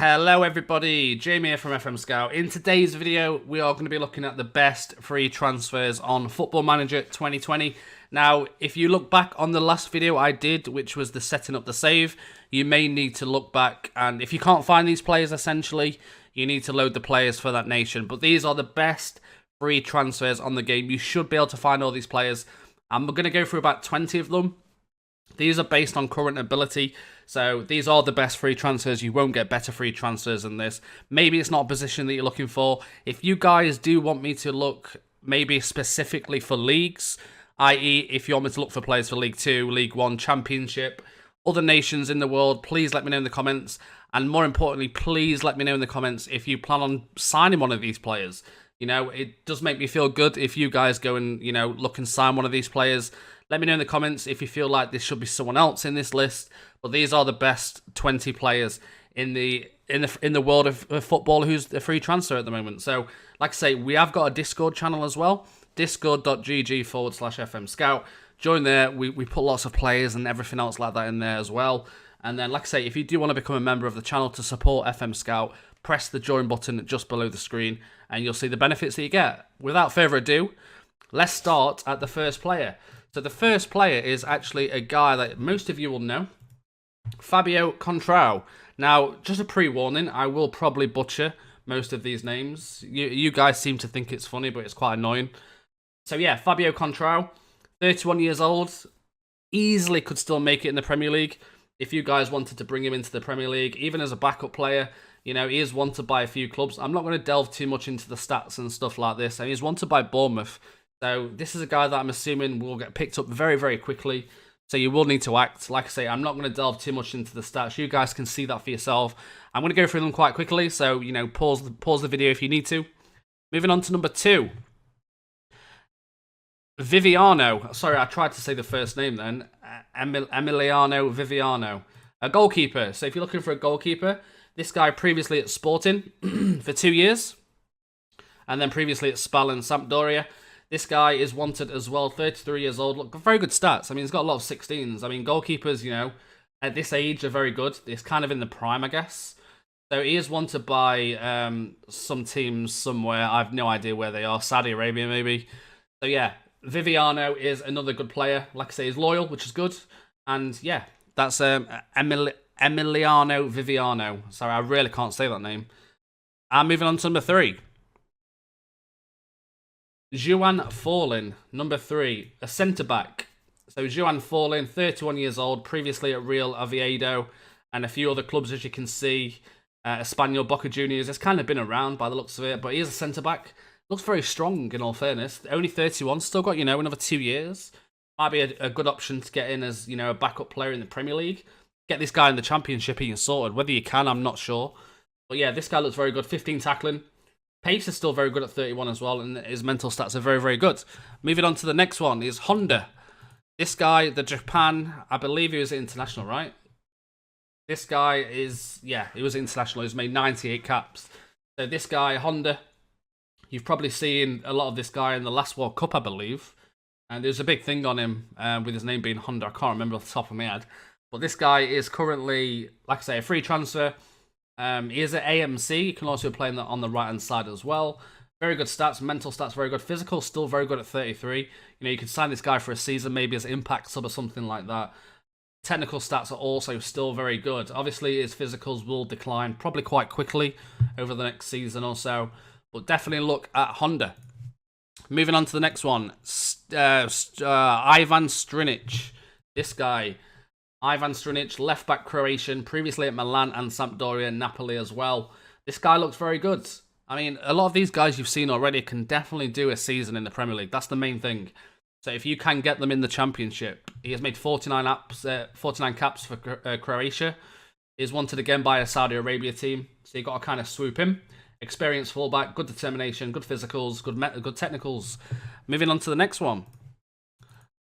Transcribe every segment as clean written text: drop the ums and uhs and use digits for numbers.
Hello everybody, Jamie here from FM Scout. In today's video, we are going to be looking at the best free transfers on Football Manager 2020. Now, if you look back on the last video I did, which was the setting up the save, you may need to look back, and if you can't find these players, essentially, you need to load the players for that nation. But these are the best free transfers on the game. You should be able to find all these players. I'm going to go through about 20 of them. These are based on current ability, so these are the best free transfers. You won't get better free transfers than this. Maybe it's not a position that you're looking for. If you guys do want me to look maybe specifically for leagues, i.e. if you want me to look for players for League 2, League 1, Championship, other nations in the world, please let me know in the comments. And more importantly, please let me know in the comments if you plan on signing one of these players. You know, it does make me feel good if you guys go and, you know, look and sign one of these players. Let me know in the comments if you feel like this should be someone else in this list. But these are the best 20 players in the world of football who's a free transfer at the moment. So, like I say, we have got a Discord channel as well. Discord.gg/FM Scout. Join there. We put lots of players and everything else like that in there as well. And then, like I say, if you do want to become a member of the channel to support FM Scout, press the join button just below the screen and you'll see the benefits that you get. Without further ado, let's start at the first player. So the first player is actually a guy that most of you will know, Fabio Contrao. Now, just a pre-warning, I will probably butcher most of these names. You guys seem to think it's funny, but it's quite annoying. So yeah, Fabio Contrao, 31 years old, easily could still make it in the Premier League. If you guys wanted to bring him into the Premier League, even as a backup player, you know, he is wanted by a few clubs. I'm not going to delve too much into the stats and stuff like this. And he's wanted by Bournemouth. So this is a guy that I'm assuming will get picked up very, very quickly. So you will need to act. Like I say, I'm not going to delve too much into the stats. You guys can see that for yourself. I'm going to go through them quite quickly. So, you know, pause the video if you need to. Moving on to number 2. Viviano. Sorry, I tried to say the first name then. Emiliano Viviano. A goalkeeper. So if you're looking for a goalkeeper, this guy previously at Sporting for 2 years. And then previously at Spal and Sampdoria. This guy is wanted as well, 33 years old. Look, very good stats. I mean, he's got a lot of 16s. I mean, goalkeepers, you know, at this age are very good. It's kind of in the prime, I guess. So he is wanted by some teams somewhere. I have no idea where they are. Saudi Arabia, maybe. So, yeah, Viviano is another good player. Like I say, he's loyal, which is good. And, yeah, that's Emiliano Viviano. Sorry, I really can't say that name. I'm moving on to number 3. Juan Forlin, number 3, a centre-back. So Juan Forlin, 31 years old, previously at Real Oviedo and a few other clubs, as you can see. Espanyol, Boca Juniors, it's kind of been around by the looks of it, but he is a centre-back. Looks very strong, in all fairness. Only 31, still got, you know, another 2 years. Might be a good option to get in as, you know, a backup player in the Premier League. Get this guy in the Championship and you're sorted. Whether you can, I'm not sure. But yeah, this guy looks very good. 15 tackling. Pace is still very good at 31 as well, and his mental stats are very, very good. Moving on to the next one is Honda. This guy, the Japan, I believe he was international, right? This guy is, yeah, he was international. He's made 98 caps. So this guy, Honda, you've probably seen a lot of this guy in the last World Cup, I believe. And there's a big thing on him with his name being Honda. I can't remember off the top of my head. But this guy is currently, like I say, a free transfer. He is at AMC. You can also play on the right-hand side as well. Very good stats. Mental stats, very good. Physical, still very good at 33. You know, you could sign this guy for a season, maybe as impact sub or something like that. Technical stats are also still very good. Obviously, his physicals will decline probably quite quickly over the next season or so. But definitely look at Honda. Moving on to the next one. Ivan Strinic. This guy. Ivan Strinic, left-back Croatian, previously at Milan and Sampdoria, Napoli as well. This guy looks very good. I mean, a lot of these guys you've seen already can definitely do a season in the Premier League. That's the main thing. So if you can get them in the Championship, he has made 49 caps for Croatia. He's wanted again by a Saudi Arabia team, so you've got to kind of swoop him. Experienced fullback, good determination, good physicals, good technicals. Moving on to the next one.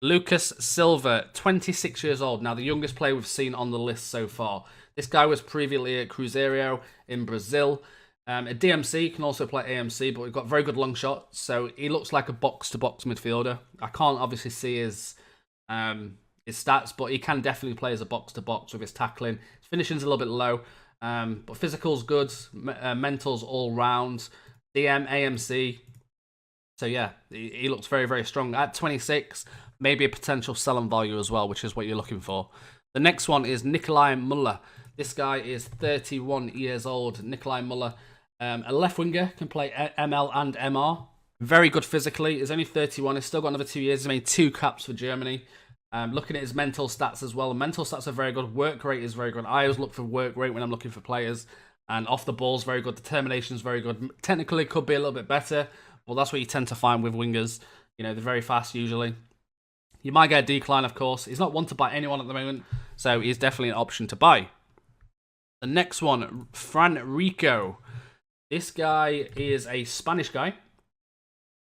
Lucas Silva, 26 years old. Now, the youngest player we've seen on the list so far. This guy was previously at Cruzeiro in Brazil. At DMC, can also play AMC, but we've got very good long shots. So he looks like a box-to-box midfielder. I can't obviously see his stats, but he can definitely play as a box-to-box with his tackling. His finishing's a little bit low. But physical's good, mental's all round, DM, AMC. So yeah, he looks very, very strong. At 26, maybe a potential selling value as well, which is what you're looking for. The next one is Nikolai Muller. This guy is 31 years old. Nikolai Muller, a left winger, can play ML and MR. Very good physically. He's only 31. He's still got another 2 years. He's made 2 caps for Germany. Looking at his mental stats as well. Mental stats are very good. Work rate is very good. I always look for work rate when I'm looking for players. And off the ball is very good. Determination is very good. Technically, could be a little bit better. Well, that's what you tend to find with wingers. You know, they're very fast usually. You might get a decline, of course. He's not wanted by anyone at the moment, so he's definitely an option to buy. The next one, Fran Rico. This guy is a Spanish guy.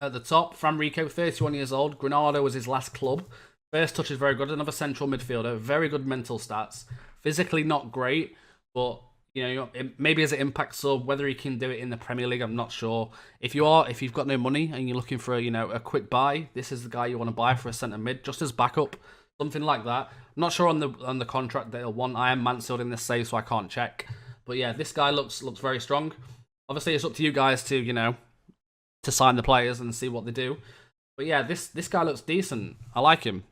At the top, Fran Rico, 31 years old. Granada was his last club. First touch is very good. Another central midfielder. Very good mental stats. Physically not great, but you know, maybe as an impact sub, whether he can do it in the Premier League, I'm not sure. If you've got no money and you're looking for a quick buy, this is the guy you want to buy for a centre mid, just as backup, something like that. I'm not sure on the contract that he'll want. I am Mansfield in this save, so I can't check. But yeah, this guy looks very strong. Obviously, it's up to you guys to to sign the players and see what they do. But yeah, this guy looks decent. I like him.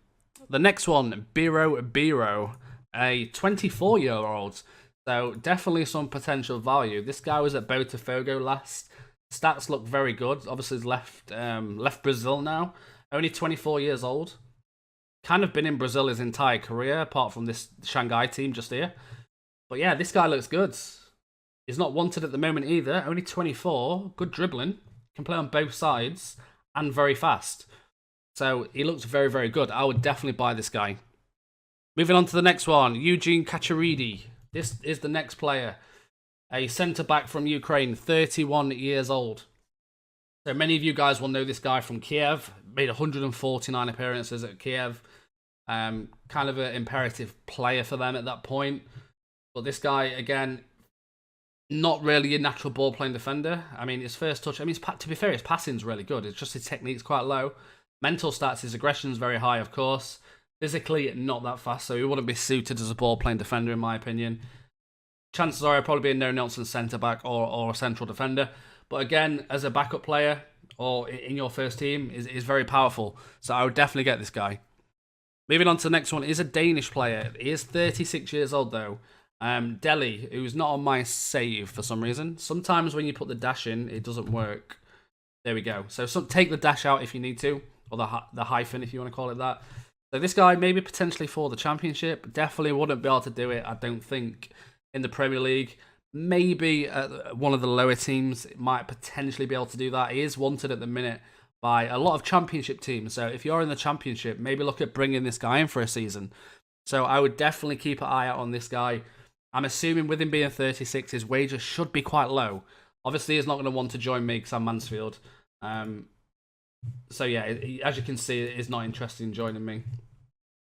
The next one, Biro, a 24-year-old. So definitely some potential value. This guy was at Botafogo last. Stats look very good. Obviously, he's left Brazil now. Only 24 years old. Kind of been in Brazil his entire career, apart from this Shanghai team just here. But yeah, this guy looks good. He's not wanted at the moment either. Only 24. Good dribbling. Can play on both sides. And very fast. So he looks very, very good. I would definitely buy this guy. Moving on to the next one. Eugene Catcher Ad. This is the next player. A centre-back from Ukraine, 31 years old. So many of you guys will know this guy from Kiev. Made 149 appearances at Kiev. Kind of an imperative player for them at that point. But this guy, again, not really a natural ball-playing defender. I mean, his first touch... I mean, to be fair, his passing's really good. It's just his technique's quite low. Mental stats, his aggression's very high, of course. Physically, not that fast, so he wouldn't be suited as a ball-playing defender, in my opinion. Chances are he'll probably be a no-nonsense centre-back or a central defender. But again, as a backup player or in your first team, is very powerful. So I would definitely get this guy. Moving on to the next one is a Danish player. He is 36 years old, though. Delhi, who's not on my save for some reason. Sometimes when you put the dash in, it doesn't work. There we go. So take the dash out if you need to, or the hyphen if you want to call it that. So this guy, maybe potentially for the Championship, definitely wouldn't be able to do it, I don't think, in the Premier League. Maybe one of the lower teams might potentially be able to do that. He is wanted at the minute by a lot of Championship teams. So if you're in the Championship, maybe look at bringing this guy in for a season. So I would definitely keep an eye out on this guy. I'm assuming with him being 36, his wages should be quite low. Obviously, he's not going to want to join me because I'm Mansfield. So yeah, as you can see, he's not interested in joining me.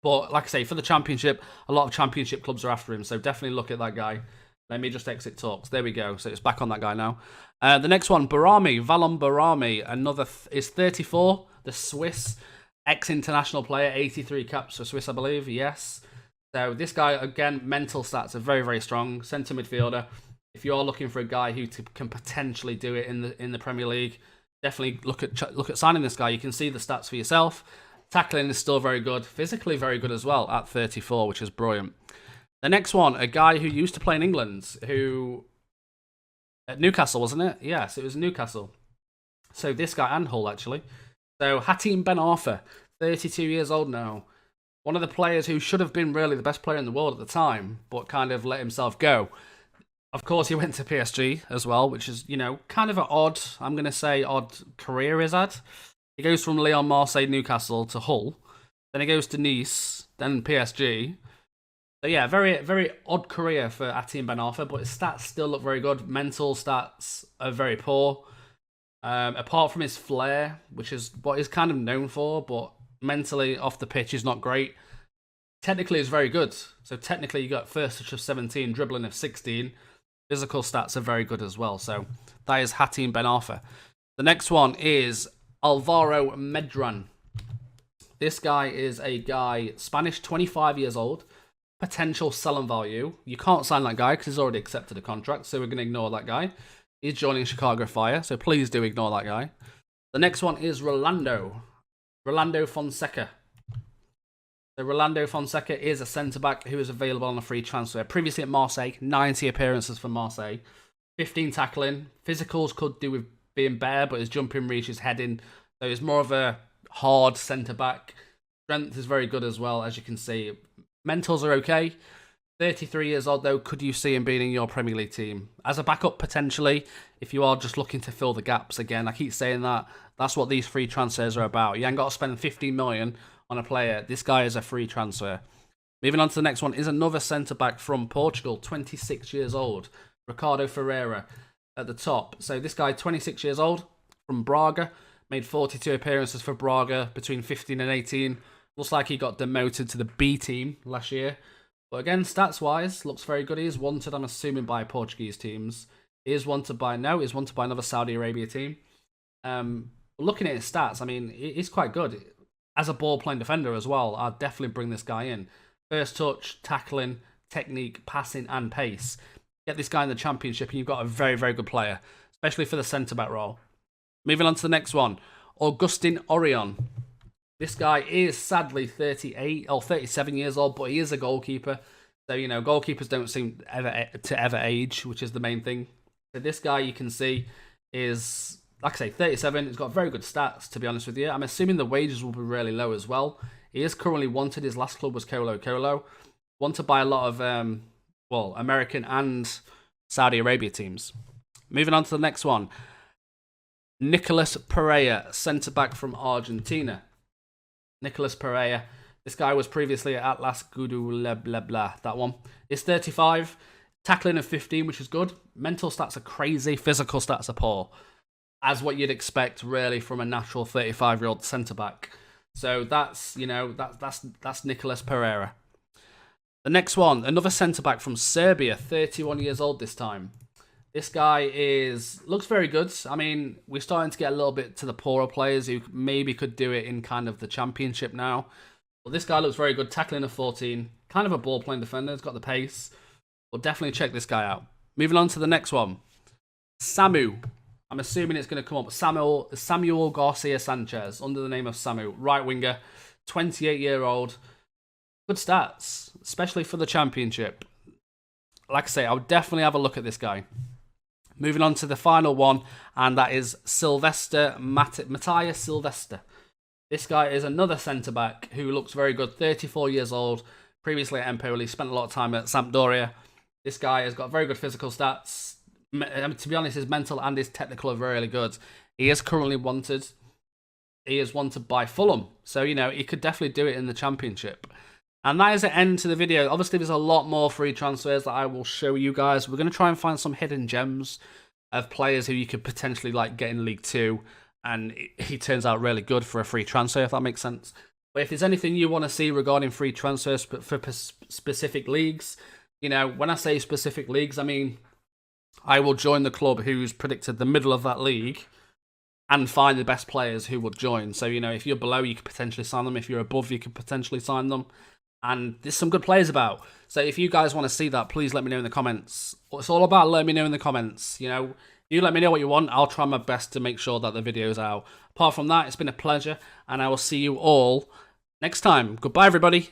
But like I say, for the Championship, a lot of Championship clubs are after him. So definitely look at that guy. Let me just exit talks. There we go. So it's back on that guy now. The next one, Valon Barami, another is 34. The Swiss ex-international player, 83 caps for Swiss, I believe. Yes. So this guy, again, mental stats are very, very strong. Centre midfielder. If you're looking for a guy who can potentially do it in the Premier League, definitely look at signing this guy. You can see the stats for yourself. Tackling is still very good. Physically very good as well at 34, which is brilliant. The next one, a guy who used to play in England, who... At Newcastle, wasn't it? Yes, it was Newcastle. So this guy, and Hull, actually. So Hatem Ben Arfa, 32 years old now. One of the players who should have been really the best player in the world at the time, but kind of let himself go. Of course, he went to PSG as well, which is, kind of an odd career he's had. He goes from Lyon, Marseille, Newcastle to Hull. Then he goes to Nice, then PSG. So yeah, very, very odd career for Hatem Ben Arfa, but his stats still look very good. Mental stats are very poor. Apart from his flair, which is what he's kind of known for, but mentally off the pitch is not great. Technically is very good. So technically you got first touch of 17, dribbling of 16. Physical stats are very good as well. So that is Hatem Ben Arfa. The next one is Alvaro Medran. This guy is a guy, Spanish, 25 years old. potential selling value. You can't sign that guy because he's already accepted a contract, so we're going to ignore that guy. He's joining Chicago Fire, so please do ignore that guy. The next one is Rolando Fonseca. So Rolando Fonseca is a centre-back who is available on a free transfer. Previously at Marseille, 90 appearances for Marseille, 15 tackling. Physicals could do with being better, but his jumping reach, his heading, so he's more of a hard centre-back. Strength is very good as well, as you can see. Mentals are okay. 33 years old, though. Could you see him being in your Premier League team? As a backup, potentially, if you are just looking to fill the gaps again. I keep saying that. That's what these free transfers are about. You ain't got to spend 15 million on a player. This guy is a free transfer. Moving on to the next one is another centre-back from Portugal, 26 years old. Ricardo Ferreira at the top. So this guy, 26 years old, from Braga. Made 42 appearances for Braga between 15 and 18. Looks like he got demoted to the B team last year. But again, stats-wise, looks very good. He is wanted, I'm assuming, by Portuguese teams. He is wanted by another Saudi Arabia team. Looking at his stats, I mean, he's quite good. As a ball-playing defender as well, I'd definitely bring this guy in. First touch, tackling, technique, passing, and pace. Get this guy in the Championship, and you've got a very, very good player, especially for the centre-back role. Moving on to the next one, Augustine Orion. This guy is sadly 38 or 37 years old, but he is a goalkeeper. So, you know, goalkeepers don't seem to ever age, which is the main thing. So this guy, you can see, is, like I say, 37. He's got very good stats, to be honest with you. I'm assuming the wages will be really low as well. He is currently wanted. His last club was Colo Colo. Wanted by a lot of, American and Saudi Arabia teams. Moving on to the next one. Nicolas Pereira, centre-back from Argentina. Nicolas Pereira. This guy was previously at Atlas Gudu, blah, blah, blah. That one. He's 35. Tackling of 15, which is good. Mental stats are crazy. Physical stats are poor. As what you'd expect, really, from a natural 35-year-old centre-back. So that's Nicolas Pereira. The next one, another centre-back from Serbia, 31 years old this time. This guy looks very good. I mean, we're starting to get a little bit to the poorer players who maybe could do it in kind of the Championship now. Well, this guy looks very good. Tackling of 14. Kind of a ball-playing defender. He's got the pace. We'll definitely check this guy out. Moving on to the next one. Samu. I'm assuming it's going to come up. Samuel Garcia Sanchez, under the name of Samu. Right winger. 28-year-old. Good stats, especially for the Championship. Like I say, I would definitely have a look at this guy. Moving on to the final one, and that is Sylvester, Mattias Sylvester. This guy is another centre-back who looks very good, 34 years old, previously at Empoli, spent a lot of time at Sampdoria. This guy has got very good physical stats. To be honest, his mental and his technical are really good. He is currently wanted. He is wanted by Fulham, so, you know, he could definitely do it in the Championship. And that is the end to the video. Obviously, there's a lot more free transfers that I will show you guys. We're going to try and find some hidden gems of players who you could potentially get in League 2. And he turns out really good for a free transfer, if that makes sense. But if there's anything you want to see regarding free transfers for specific leagues, you know, when I say specific leagues, I mean, I will join the club who's predicted the middle of that league and find the best players who will join. So, you know, if you're below, you could potentially sign them. If you're above, you could potentially sign them. And there's some good players about. So if you guys want to see that, please let me know in the comments. It's all about letting me know in the comments. You know, you let me know what you want. I'll try my best to make sure that the video's out. Apart from that, it's been a pleasure. And I will see you all next time. Goodbye, everybody.